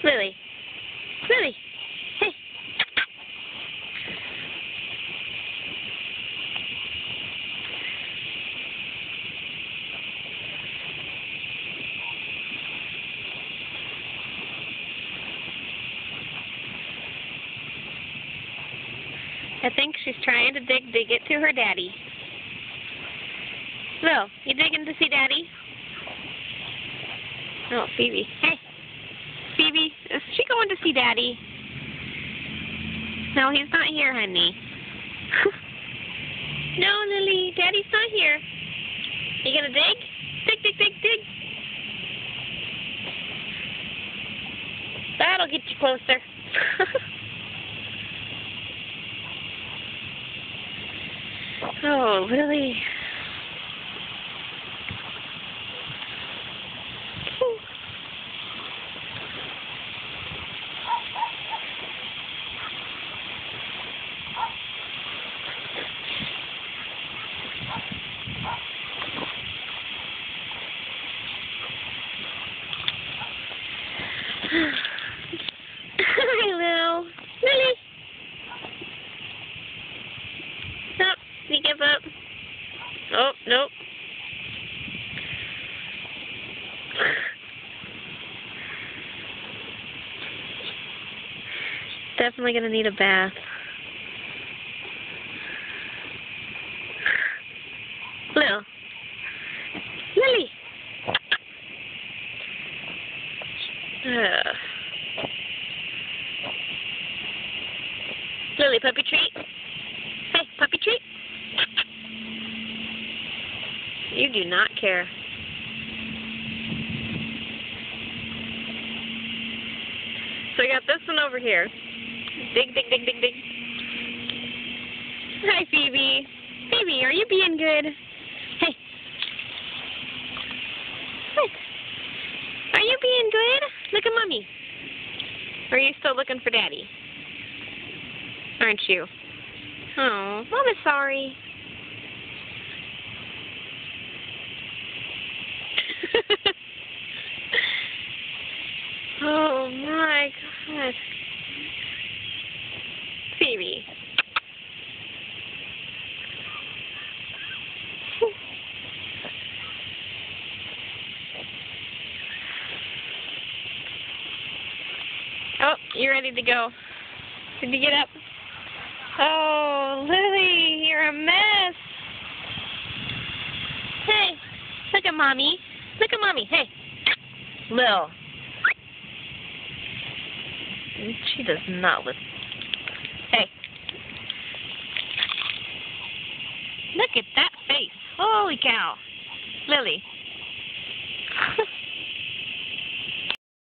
Lily. Lily. Hey. I think she's trying to dig it to her daddy. Lil, you digging to see daddy? Oh, Phoebe. Hey. Phoebe, is she going to see daddy? No, he's not here, honey. No, Lily, daddy's not here. You gonna dig? Dig, dig, dig, dig. That'll get you closer. Oh, Lily. Hi, Lil. Lily. Nope, you give up. Oh, nope. Definitely gonna need a bath. Lil. Lily. Lily, puppy treat? Hey, puppy treat? You do not care. So I got this one over here. Dig, dig, dig, dig, dig. Hi, Phoebe. Phoebe, are you being good? Hey. Hey. Are you being good? Look at Mommy. Or are you still looking for Daddy? Aren't you? Oh, Mom is sorry. Oh my God. Phoebe. Oh, you ready to go? Did you get up? Oh, Lily, you're a mess. Hey, look at Mommy. Look at Mommy. Hey, Lil. She does not listen. Hey. Look at that face. Holy cow. Lily.